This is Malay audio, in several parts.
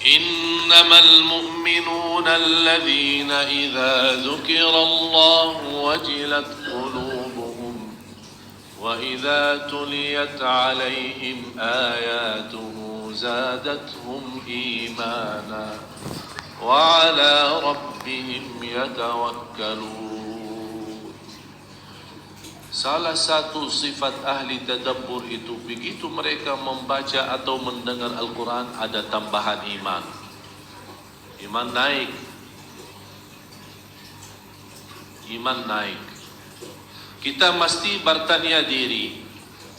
إنما المؤمنون الذين إذا ذكر الله وجلت قلوبهم وإذا تليت عليهم آياته زادتهم إيمانا وعلى ربهم يتوكلون. Salah satu sifat ahli tadabbur itu, begitu mereka membaca atau mendengar Al-Quran, ada tambahan iman. Iman naik. Iman naik. Kita mesti bertanya diri,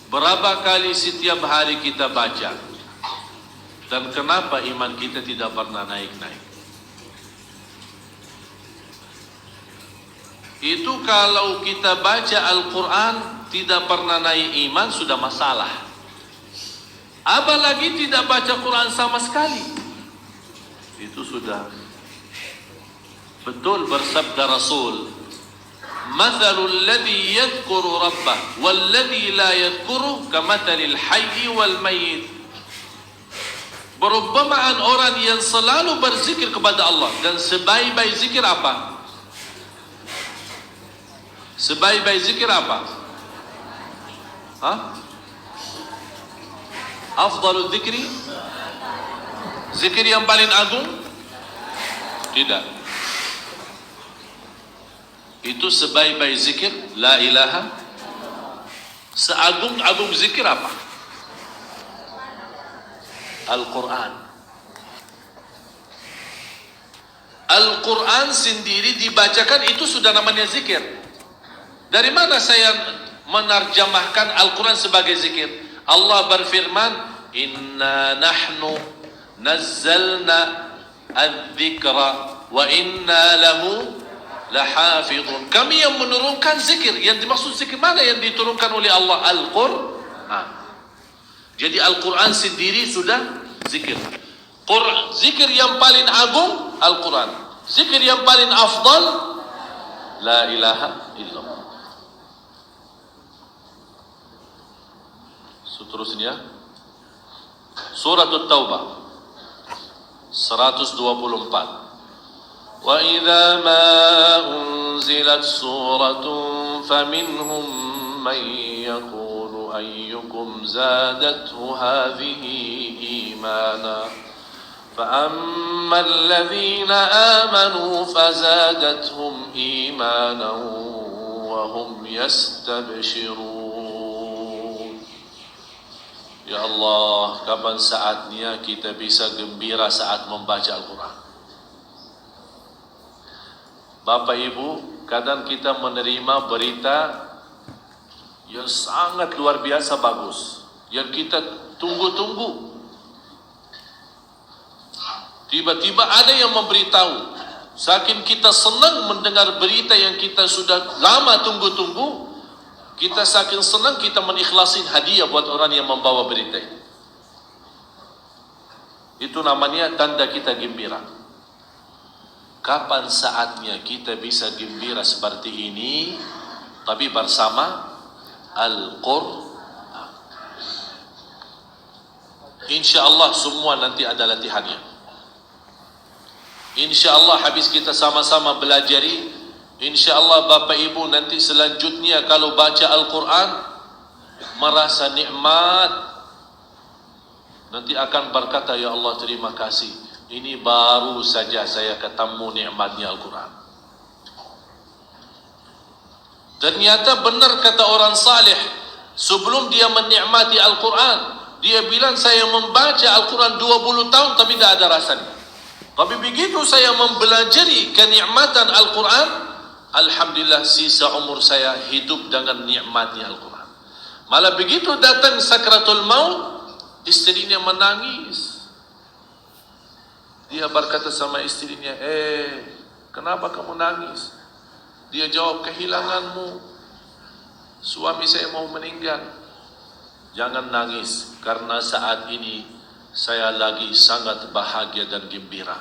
berapa kali setiap hari kita baca? Dan kenapa iman kita tidak pernah naik-naik? Itu kalau kita baca Al-Quran tidak pernah naik iman, sudah masalah. Apalagi tidak baca Quran sama sekali, itu sudah betul bersabda Rasul, mathalul ladhi yadhkuru rabbah walladhi la yadhkuru kamathalil hayyi wal mayyit. Perumpamaan orang yang selalu berzikir kepada Allah, dan sebaik-baik zikir apa? Sebaik-baik zikir apa? Afdalul zikri, zikir yang paling agung? Tidak. Itu sebaik-baik zikir la ilaha. Seagung-agung zikir apa? Al-Quran. Al-Quran sendiri dibacakan itu sudah namanya zikir. Dari mana saya menerjemahkan Al-Quran sebagai zikir? Allah berfirman, inna nahnu nazzalna adz-dzikra wa inna lahu lahafidhun. Kami yang menurunkan zikir. Yang dimaksud zikir mana yang diturunkan oleh Allah? Al-Quran. Jadi Al-Quran sendiri sudah zikir. Zikir yang paling agung Al-Quran. Zikir yang paling afdal la ilaha illallah. Seterusnya Surat At-Taubah 124. Wa idza ma unzilat suratun faminhum man yaqulu ayyukum zadathu hadhihi imana فأما الذين آمنوا فزادتهم إيمانا وهم يستبشرون. Ya Allah, kapan saatnya kita bisa gembira saat membaca Al-Quran? Bapak Ibu, kadang kita menerima berita yang sangat luar biasa bagus, yang kita tunggu-tunggu. Tiba-tiba ada yang memberitahu. Saking kita senang mendengar berita yang kita sudah lama tunggu-tunggu, kita saking senang kita menikhlasin hadiah buat orang yang membawa berita itu. Itu namanya tanda kita gembira. Kapan saatnya kita bisa gembira seperti ini, tapi bersama Al-Quran? InsyaAllah semua nanti ada latihannya. InsyaAllah habis kita sama-sama belajari, InsyaAllah Bapak Ibu nanti selanjutnya kalau baca Al-Quran merasa nikmat, nanti akan berkata, ya Allah terima kasih, ini baru saja saya ketemu nikmatnya Al-Quran. Ternyata benar kata orang saleh, sebelum dia menikmati Al-Quran, dia bilang saya membaca Al-Quran 20 tahun tapi tidak ada rasanya. Tapi begitu saya mempelajari kenikmatan Al-Quran, alhamdulillah sisa umur saya hidup dengan nikmatnya Al-Quran. Malah begitu datang sakratul maut, istrinya menangis. Dia berkata sama istrinya, kenapa kamu nangis? Dia jawab, kehilanganmu. Suami saya mau meninggal. Jangan nangis, karena saat ini saya lagi sangat bahagia dan gembira.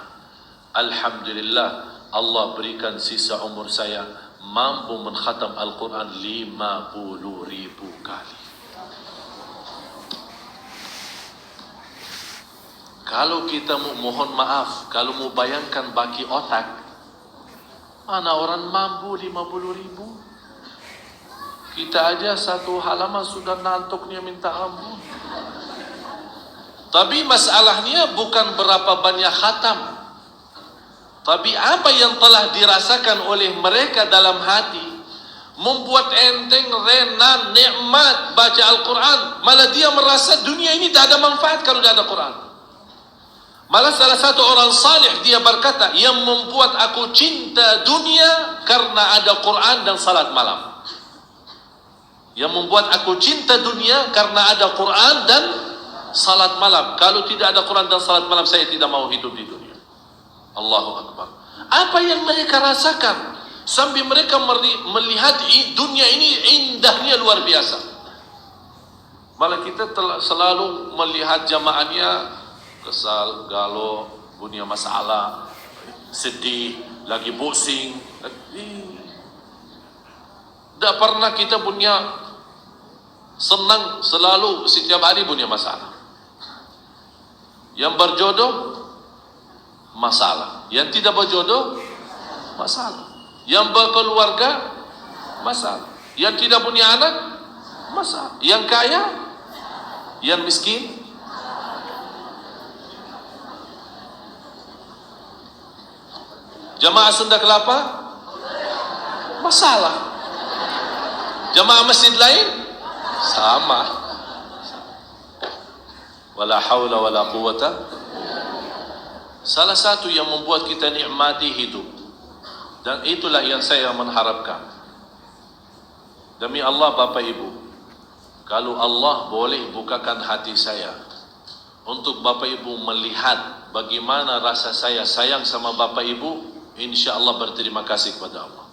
Alhamdulillah, Allah berikan sisa umur saya mampu mengkhatam Al-Quran 50.000 kali. Kalau kita mohon maaf, kalau mau bayangkan baki otak, mana orang mampu 50.000? Kita aja satu halaman sudah nantuknya minta ampun. Tapi masalahnya bukan berapa banyak khatam, tapi apa yang telah dirasakan oleh mereka dalam hati, membuat enteng, renan, nikmat baca Al-Quran. Malah dia merasa dunia ini tak ada manfaat kalau tidak ada Quran. Malah salah satu orang salih dia berkata, yang membuat aku cinta dunia karena ada Quran dan salat malam. Yang membuat aku cinta dunia karena ada Quran dan salat malam. Kalau tidak ada Quran dan salat malam, saya tidak mau hidup di dunia. Allahu Akbar. Apa yang mereka rasakan sambil mereka melihat dunia ini indahnya luar biasa. Malah kita selalu melihat jamaahnya kesal, galau, punya masalah, sedih, lagi pusing. Tak pernah kita punya senang, selalu setiap hari punya masalah. Yang berjodoh, masalah. Yang tidak berjodoh, masalah. Yang berkeluarga, masalah. Yang tidak punya anak, masalah. Yang kaya, yang miskin, jamaah Sunda Kelapa, masalah. Jamaah masjid lain, sama. Wala haula wala quwata. Salah satu yang membuat kita nikmati hidup, dan itulah yang saya mengharapkan. Demi Allah Bapak Ibu, kalau Allah boleh bukakan hati saya untuk Bapak Ibu melihat bagaimana rasa saya sayang sama Bapak Ibu, insya Allah berterima kasih kepada Allah.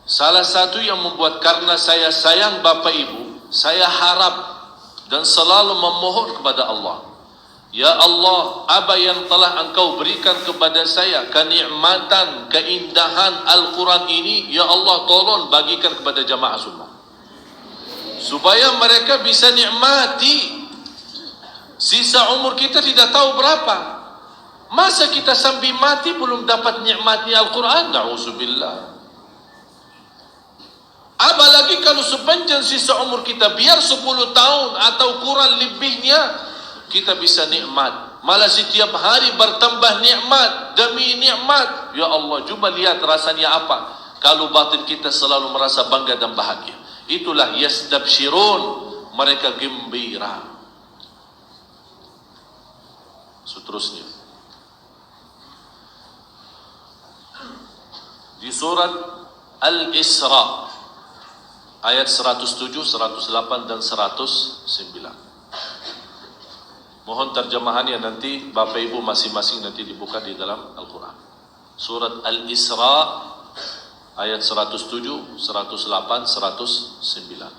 Salah satu yang membuat, karena saya sayang Bapak Ibu, saya harap dan selalu memohon kepada Allah, ya Allah, apa yang telah Engkau berikan kepada saya, kenikmatan, keindahan Al-Quran ini, ya Allah tolong bagikan kepada jamaah semua, supaya mereka bisa nikmati. Sisa umur kita tidak tahu berapa. Masa kita sambil mati belum dapat nikmati Al-Quran? Na'udzubillah. Apalagi kalau sepanjang sisa umur kita, biar 10 tahun atau kurang lebihnya, kita bisa nikmat. Malah setiap hari bertambah nikmat demi nikmat. Ya Allah, cuba lihat rasanya apa kalau batin kita selalu merasa bangga dan bahagia. Itulah yastabshirun, mereka gembira. Seterusnya di surat Al-Isra ayat 107, 108 dan 109. Mohon terjemahannya nanti Bapak Ibu masing-masing nanti dibuka di dalam Al-Quran. Surat Al-Isra ayat 107, 108, 109.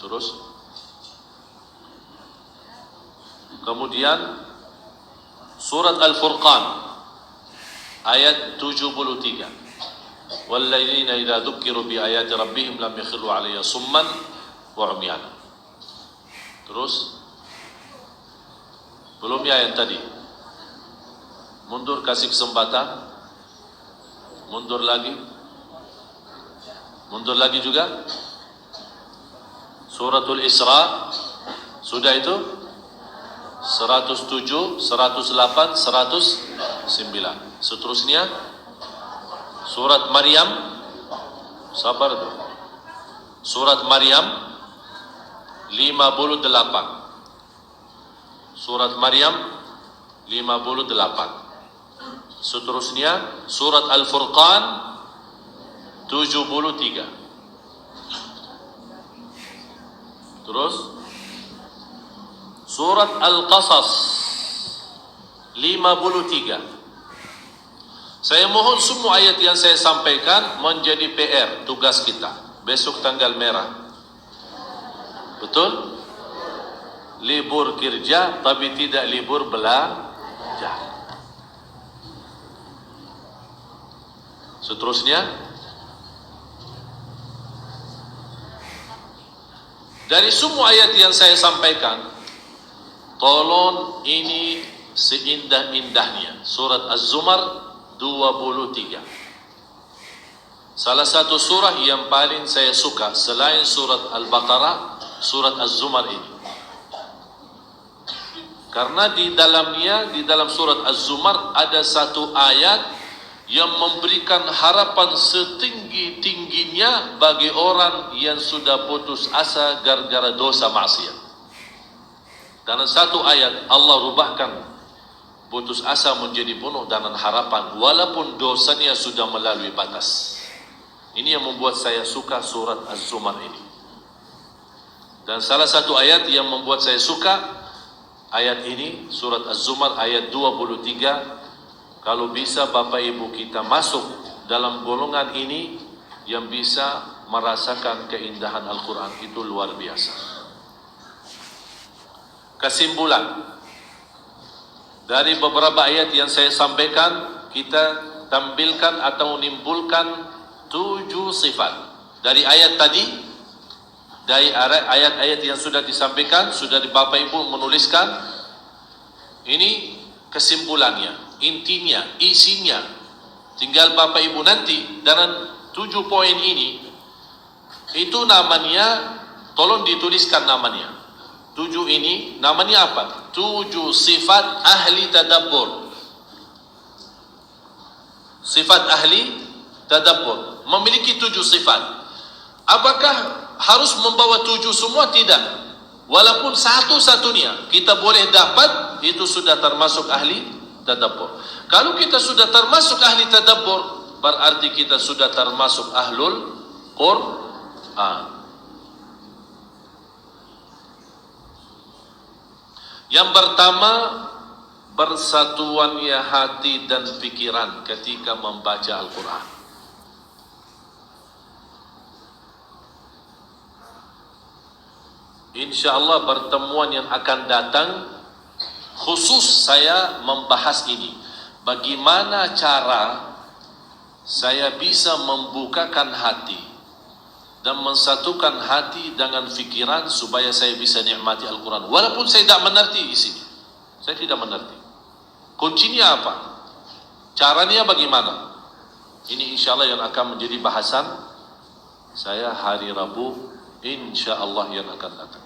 Terus kemudian surat Al-Furqan ayat 73. Walladzina idza dzukiru bi ayati rabbihim lam yakhiru 'alayha summan wa 'umyana. Terus belum ya yang tadi. Mundur, kasih kesempatan. Mundur lagi. Mundur lagi juga. Suratul Isra sudah itu 107, 108, 109. Seterusnya surat Maryam, sabar tuh. Surat Maryam 58. Surat Maryam 58. Seterusnya surat Al-Furqan 73. Terus surat Al-Qasas 53. Saya mohon semua ayat yang saya sampaikan menjadi PR, tugas kita. Besok tanggal merah. Betul? Libur kerja tapi tidak libur belajar. Seterusnya dari semua ayat yang saya sampaikan, tolong ini seindah-indahnya. Surat Az-Zumar 23. Salah satu surah yang paling saya suka selain surat Al-Baqarah, surat Az-Zumar ini. Karena di dalamnya, di dalam surat Az-Zumar ada satu ayat yang memberikan harapan setinggi-tingginya bagi orang yang sudah putus asa gara-gara dosa maksiat. Dalam satu ayat Allah rubahkan putus asa menjadi penuh dengan harapan walaupun dosanya sudah melalui batas. Ini yang membuat saya suka surat Az-Zumar ini. Dan salah satu ayat yang membuat saya suka ayat ini, surat Az-Zumar ayat 23. Kalau bisa Bapak Ibu kita masuk dalam golongan ini yang bisa merasakan keindahan Al-Quran, itu luar biasa. Kesimpulan dari beberapa ayat yang saya sampaikan, kita tampilkan atau menimbulkan 7 sifat. Dari ayat tadi, dari ayat-ayat yang sudah disampaikan, sudah Bapak Ibu menuliskan, ini kesimpulannya, intinya, isinya. Tinggal Bapak Ibu nanti dalam 7 poin ini, itu namanya, tolong dituliskan namanya. 7 ini namanya apa? 7 sifat ahli tadabbur. Sifat ahli tadabbur memiliki 7 sifat. Apakah harus membawa 7 semua? Tidak. Walaupun satu-satunya kita boleh dapat, itu sudah termasuk ahli tadabbur. Kalau kita sudah termasuk ahli tadabbur, berarti kita sudah termasuk ahlul Qur'an. Yang pertama, bersatuannya hati dan pikiran ketika membaca Al-Quran. InsyaAllah pertemuan yang akan datang khusus saya membahas ini. Bagaimana cara saya bisa membukakan hati dan mensatukan hati dengan fikiran supaya saya bisa nikmati Al-Quran. Walaupun saya tidak mengerti isinya. Saya tidak mengerti. Kuncinya apa? Caranya bagaimana? Ini insyaAllah yang akan menjadi bahasan saya hari Rabu insyaAllah yang akan datang.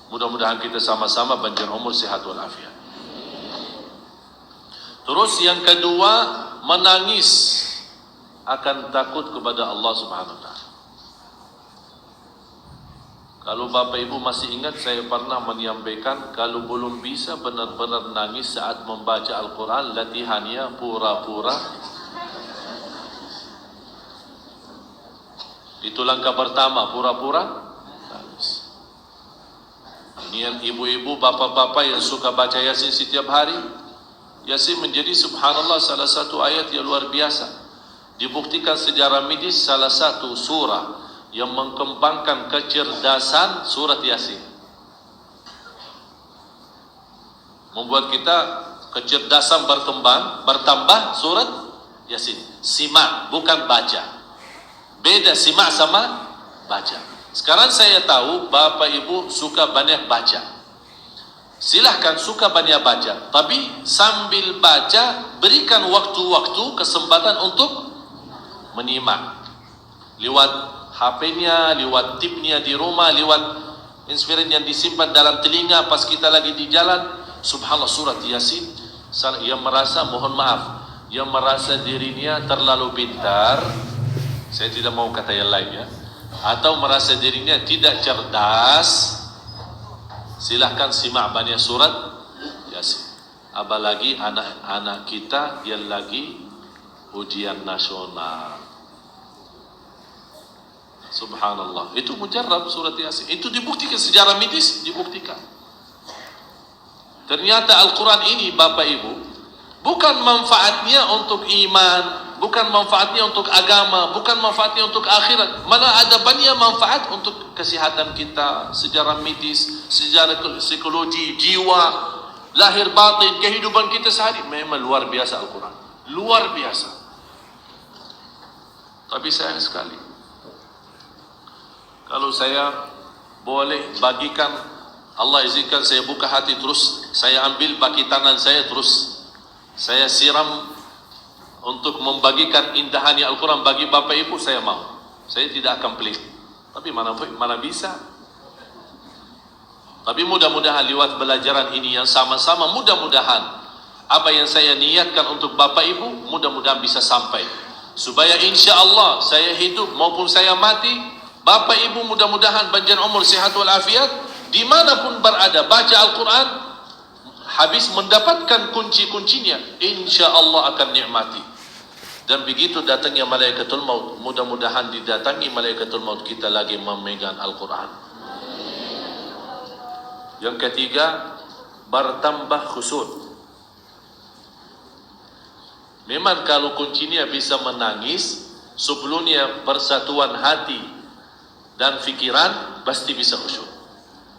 Mudah-mudahan kita sama-sama panjang umur, sehat walafiat. Terus yang kedua, menangis akan takut kepada Allah Subhanahu wa taala. Kalau Bapak Ibu masih ingat, saya pernah menyampaikan kalau belum bisa benar-benar nangis saat membaca Al-Quran, latihannya pura-pura. Itu langkah pertama, pura-pura nangis. Ini yang ibu-ibu, bapak-bapak yang suka baca Yasin setiap hari. Yasin menjadi subhanallah salah satu ayat yang luar biasa. Dibuktikan sejarah medis, salah satu surah yang mengembangkan kecerdasan surat Yasin. Membuat kita kecerdasan bertambah surat Yasin. Simak, bukan baca. Beda simak sama baca. Sekarang saya tahu Bapak Ibu suka banyak baca. Silahkan suka banyak baca, tapi sambil baca berikan waktu-waktu kesempatan untuk menyimak. Lewat HP-nya, lewat tipnya di rumah, lewat inspiran yang disimpan dalam telinga pas kita lagi di jalan. Subhanallah, surat Yasin. Yang merasa, mohon maaf, yang merasa dirinya terlalu pintar, saya tidak mau kata yang lain ya, atau merasa dirinya tidak cerdas, silahkan simak banyak surat Yasin. Apalagi anak-anak kita yang lagi ujian nasional. Subhanallah, itu mujarrab surat Yasin. Itu dibuktikan sejarah medis, dibuktikan. Ternyata Al-Quran ini Bapak Ibu bukan manfaatnya untuk iman, bukan manfaatnya untuk agama, bukan manfaatnya untuk akhirat. Malah ada banyak manfaat untuk kesehatan kita, sejarah medis, sejarah psikologi, jiwa, lahir batin, kehidupan kita sehari. Memang luar biasa Al-Quran, luar biasa. Tapi sayang sekali, kalau saya boleh bagikan Allah izinkan saya buka hati terus, saya ambil pakitan saya terus, saya siram untuk membagikan indahannya Al-Quran bagi Bapak Ibu, saya mau. Saya tidak akan pelit. Tapi mana bisa. Tapi mudah-mudahan lewat belajaran ini yang sama-sama, mudah-mudahan apa yang saya niatkan untuk Bapak Ibu mudah-mudahan bisa sampai. Supaya insya Allah saya hidup maupun saya mati, Bapak Ibu mudah-mudahan panjang umur, sihat walafiat, dimanapun berada, baca Al-Quran, habis mendapatkan kunci-kuncinya, insya Allah akan nikmati. Dan begitu datangnya malaikatul maut, mudah-mudahan didatangi malaikatul maut kita lagi memegang Al-Quran. Yang ketiga, bertambah khusyuk. Memang kalau kuncinya bisa menangis, sebelumnya persatuan hati dan fikiran pasti bisa khusyuk.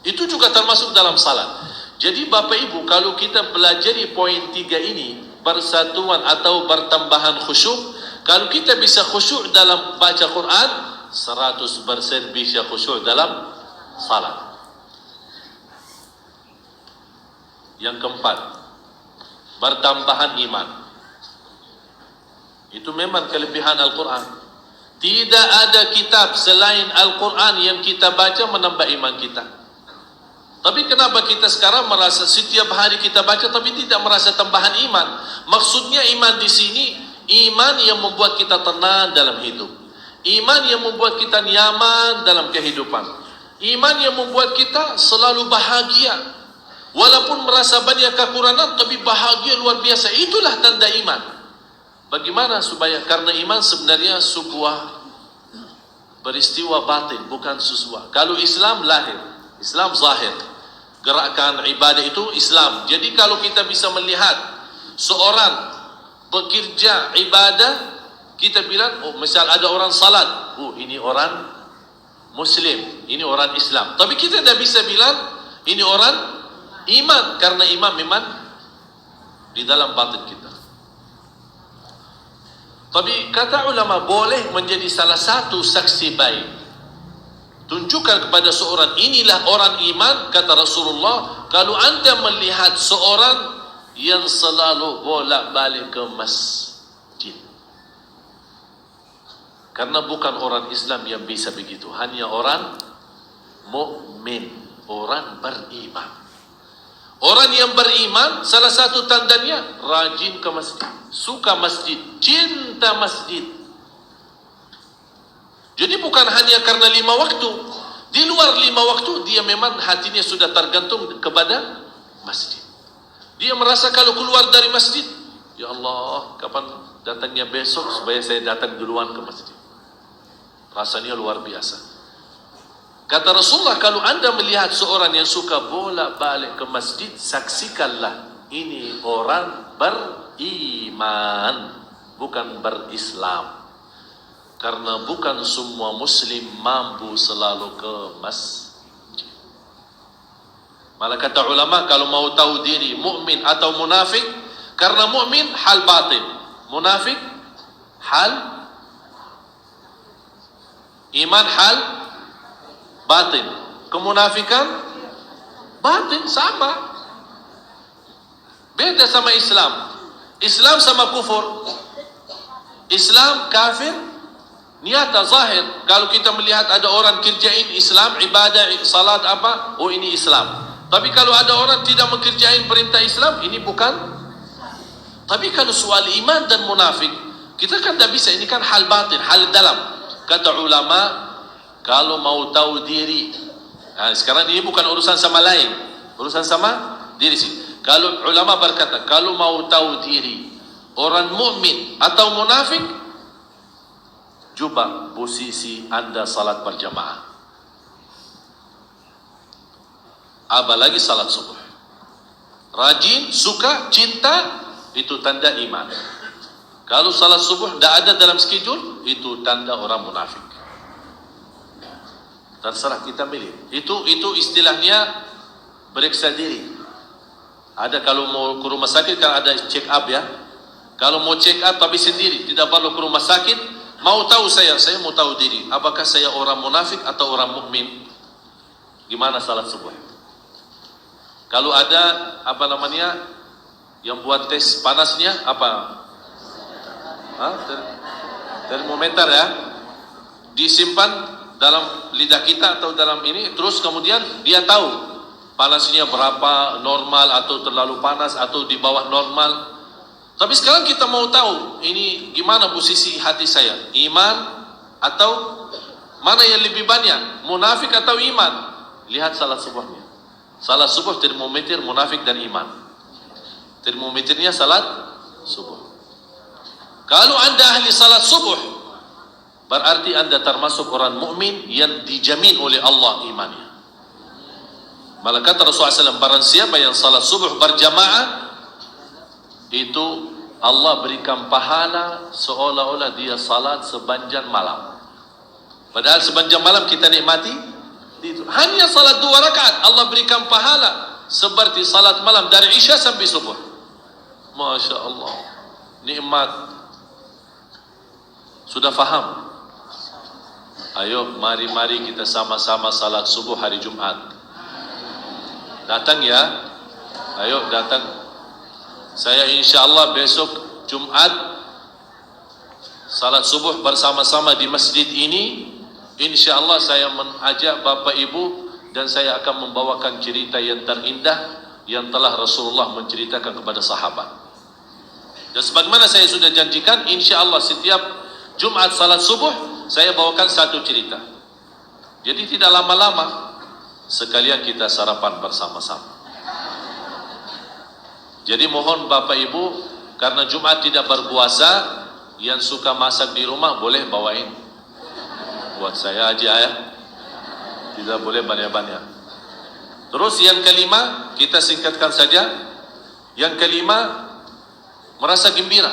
Itu juga termasuk dalam salat. Jadi Bapak Ibu, kalau kita pelajari poin 3 ini, persatuan atau bertambahan khusyuk, kalau kita bisa khusyuk dalam baca Quran, 100% bisa khusyuk dalam salat. Yang keempat, bertambahan iman. Itu memang kelebihan Al-Quran. Tidak ada kitab selain Al-Quran yang kita baca menambah iman kita. Tapi kenapa kita sekarang merasa setiap hari kita baca tapi tidak merasa tambahan iman? Maksudnya iman di sini, iman yang membuat kita tenang dalam hidup. Iman yang membuat kita nyaman dalam kehidupan. Iman yang membuat kita selalu bahagia. Walaupun merasa banyak kekurangan tapi bahagia luar biasa. Itulah tanda iman. Bagaimana supaya, karena iman sebenarnya sebuah peristiwa batin, bukan sesuatu. Kalau Islam lahir, Islam zahir, gerakan ibadah itu Islam. Jadi kalau kita bisa melihat seorang bekerja ibadah, kita bilang, oh misal ada orang salat, oh ini orang Muslim, ini orang Islam. Tapi kita tidak bisa bilang ini orang iman, karena iman memang di dalam batin kita. Tapi kata ulama, boleh menjadi salah satu saksi baik. Tunjukkan kepada seorang, inilah orang iman, kata Rasulullah, kalau anda melihat seorang yang selalu bolak-balik ke masjid. Karena bukan orang Islam yang bisa begitu, hanya orang mukmin, orang beriman. Orang yang beriman, salah satu tandanya rajin ke masjid, suka masjid, cinta masjid. Jadi bukan hanya karena 5 waktu, di luar 5 waktu dia memang hatinya sudah tergantung kepada masjid. Dia merasa kalau keluar dari masjid, ya Allah, kapan datangnya besok supaya saya datang duluan ke masjid. Rasanya luar biasa. Kata Rasulullah, kalau anda melihat seorang yang suka bolak-balik ke masjid, saksikanlah ini orang beriman, bukan berislam. Karena bukan semua muslim mampu selalu ke masjid. Malah kata ulama, kalau mau tahu diri mukmin atau munafik, karena mukmin hal batin, munafik hal iman, hal batin. Kemunafikan batin sama, beda sama Islam. Islam sama kufur. Islam kafir niata zahir. Kalau kita melihat ada orang kerjain Islam, ibadah, salat apa, oh ini Islam. Tapi kalau ada orang tidak mengerjain perintah Islam, ini bukan. Tapi kalau soal iman dan munafik, kita kan tidak bisa, ini kan hal batin, hal dalam. Kata ulama, kalau mau tahu diri, nah, sekarang ini bukan urusan sama lain, urusan sama diri sih. Kalau ulama berkata, kalau mau tahu diri orang mukmin atau munafik, coba posisi anda salat berjamaah, apalagi salat subuh, rajin, suka, cinta, itu tanda iman. Kalau salat subuh tidak ada dalam schedule, itu tanda orang munafik. Terserah kita milih. Itu istilahnya periksa diri. Ada kalau mau ke rumah sakit kan ada check up ya. Kalau mau check up tapi sendiri, tidak perlu ke rumah sakit. Mau tahu saya mau tahu diri. Apakah saya orang munafik atau orang mukmin? Gimana salat subuh? Kalau ada apa namanya yang buat tes panasnya apa? Termometer ya, disimpan dalam lidah kita atau dalam ini, terus kemudian dia tahu panasnya berapa, normal atau terlalu panas atau di bawah normal. Tapi sekarang kita mau tahu ini gimana posisi hati saya, iman atau mana yang lebih banyak, munafik atau iman? Lihat salat subuhnya. Salat subuh termometer munafik dan iman. Termometernya salat subuh. Kalau anda ahli salat subuh, berarti anda termasuk orang mukmin yang dijamin oleh Allah imannya. Malah kata Rasulullah SAW, barang siapa yang salat subuh berjamaah, itu Allah berikan pahala seolah-olah dia salat sepanjang malam. Padahal sepanjang malam kita nikmati itu. Hanya salat 2 rakaat Allah berikan pahala seperti salat malam dari Isya sampai subuh. Masya Allah, nikmat. Sudah faham? Ayo mari kita sama-sama salat subuh hari Jumat. Datang ya, ayo datang. Saya insya Allah besok Jumat salat subuh bersama-sama di masjid ini. Insya Allah saya mengajak Bapak Ibu dan saya akan membawakan cerita yang terindah yang telah Rasulullah menceritakan kepada sahabat. Dan sebagaimana saya sudah janjikan, insya Allah setiap Jumat salat subuh saya bawakan satu cerita. Jadi tidak lama-lama, sekalian kita sarapan bersama-sama. Jadi mohon Bapak Ibu, karena Jumat tidak berpuasa, yang suka masak di rumah boleh bawain. Buat saya aja ya, tidak boleh banyak-banyak. Terus yang kelima, kita singkatkan saja. Yang kelima, merasa gembira.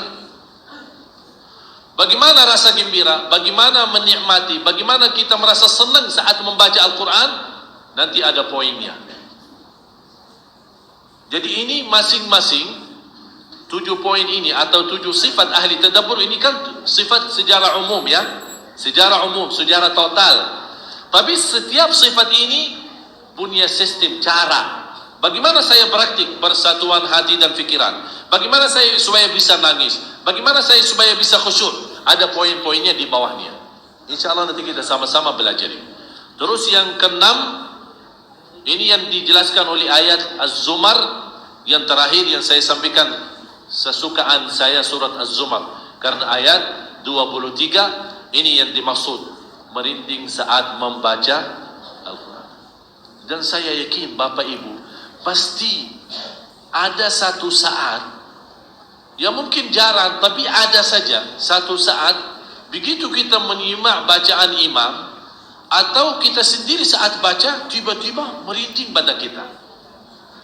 Bagaimana rasa gembira? Bagaimana menikmati? Bagaimana kita merasa senang saat membaca Al-Quran? Nanti ada poinnya. Jadi ini masing-masing 7 poin ini atau 7 sifat ahli tadabbur ini kan sifat secara umum ya. Secara umum, secara total. Tapi setiap sifat ini punya sistem cara. Bagaimana saya praktik persatuan hati dan fikiran? Bagaimana saya supaya bisa nangis? Bagaimana saya supaya bisa khusyuk? Ada poin-poinnya di bawahnya. Insya Allah nanti kita sama-sama belajar. Terus yang keenam, ini yang dijelaskan oleh ayat Az-Zumar yang terakhir yang saya sampaikan, sesukaan saya surat Az-Zumar. Karena ayat 23 ini yang dimaksud merinding saat membaca Al-Quran. Dan saya yakin Bapak Ibu pasti ada satu saat yang mungkin jarang, tapi ada saja satu saat begitu kita menyimak bacaan imam atau kita sendiri saat baca tiba-tiba merinding pada kita.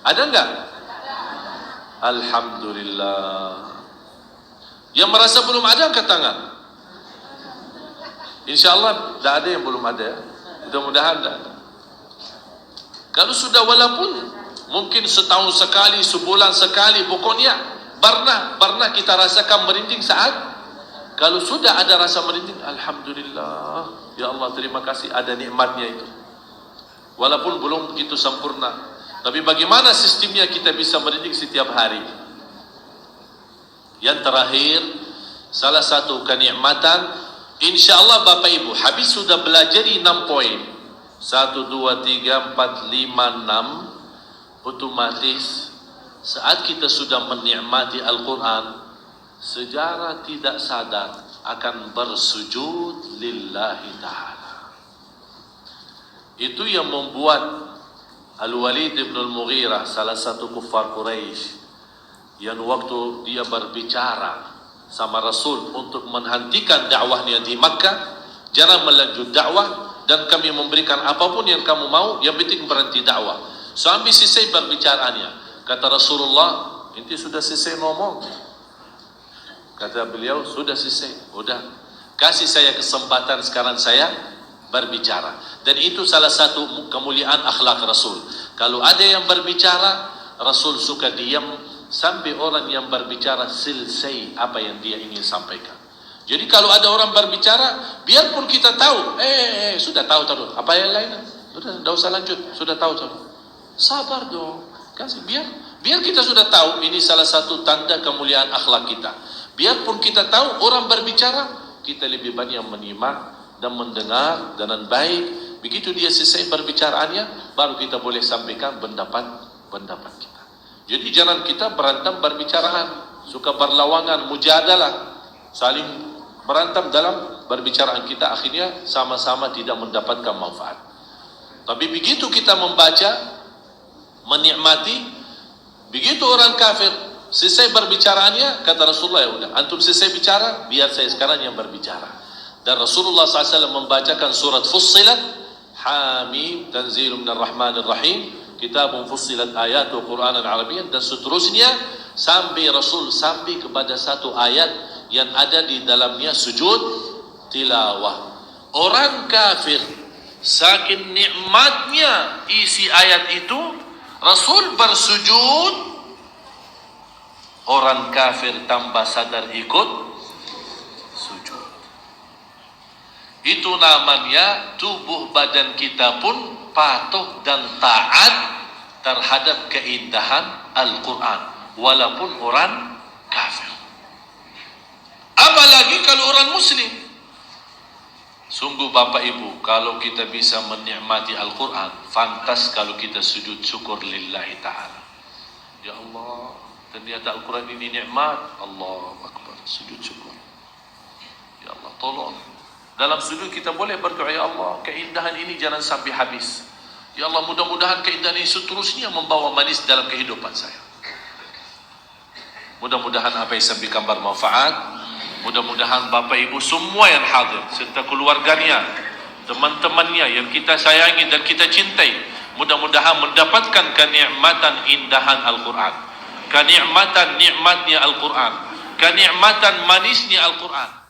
Ada enggak? Alhamdulillah. Yang merasa belum ada angkat tangan. InsyaAllah tidak ada yang belum ada. Mudah-mudahan tidak ada. Kalau sudah, walaupun mungkin setahun sekali, sebulan sekali, pokoknya pernah kita rasakan merinding saat. Kalau sudah ada rasa merinding, Alhamdulillah, ya Allah terima kasih ada nikmatnya itu. Walaupun belum begitu sempurna, tapi bagaimana sistemnya kita bisa merinding setiap hari. Yang terakhir, salah satu kenikmatan, InsyaAllah Bapak Ibu habis sudah belajar 6 poin 1, 2, 3, 4, 5, 6. Otomatis saat kita sudah menikmati Al-Quran, secara tidak sadar akan bersujud lillahi ta'ala. Itu yang membuat Al-Walid ibn al-Mughirah, salah satu kuffar Quraisy, yang waktu dia berbicara sama Rasul untuk menghentikan dakwahnya di Makkah, jangan melanjut dakwah dan kami memberikan apapun yang kamu mau, yang penting berhenti dakwah. Sampai selesai berbicaraannya, kata Rasulullah, inti sudah selesai ngomong. Kata beliau, sudah selesai, udah kasih saya kesempatan sekarang saya berbicara. Dan itu salah satu kemuliaan akhlak Rasul. Kalau ada yang berbicara, Rasul suka diam sampai orang yang berbicara selesai apa yang dia ingin sampaikan. Jadi kalau ada orang berbicara, biarpun kita tahu, sudah tahu apa yang lain, sudah, tidak usah lanjut, sudah tahu. Sabar dong, Kasih, biar kita sudah tahu ini salah satu tanda kemuliaan akhlak kita. Biarpun kita tahu orang berbicara, kita lebih banyak menyimak dan mendengar dengan baik. Begitu dia selesai perbicaraannya, baru kita boleh sampaikan pendapat kita. Jadi jangan kita berantem berbicaraan, suka berlawangan, mujadalah, saling berantem dalam berbicaraan kita, akhirnya sama-sama tidak mendapatkan manfaat. Tapi begitu kita membaca, menikmati, begitu orang kafir selesai berbicaraannya, kata Rasulullah, ya udah, antum selesai bicara, biar saya sekarang yang berbicara. Dan Rasulullah SAW membacakan surat Fussilat, Hamim, Tanzilun minal Rahmanir Rahim, Kitabun Fussilat ayatu Qur'anan Arabiyyan, dan seterusnya, sampai Rasul sampai kepada satu ayat yang ada di dalamnya sujud tilawah. Orang kafir saking nikmatnya isi ayat itu, Rasul bersujud, orang kafir tanpa sadar ikut sujud. Itu namanya tubuh badan kita pun patuh dan taat terhadap keindahan Al-Quran, walaupun orang kafir. Apalagi kalau orang muslim. Sungguh Bapak Ibu, kalau kita bisa menikmati Al-Quran, fantas kalau kita sujud syukur lillahi ta'ala. Ya Allah, ternyata Al-Quran ini nikmat. Allahu Akbar, sujud syukur. Ya Allah, tolong. Dalam sujud kita boleh berdoa, ya Allah, keindahan ini jangan sampai habis. Ya Allah, mudah-mudahan keindahan ini seterusnya membawa manis dalam kehidupan saya. Mudah-mudahan apa yang saya sampaikan bermanfaat. Mudah-mudahan Bapak Ibu semua yang hadir serta keluarganya, teman-temannya yang kita sayangi dan kita cintai, mudah-mudahan mendapatkan kenikmatan indahan Al-Quran, kenikmatan nikmatnya Al-Quran, kenikmatan manisnya Al-Quran.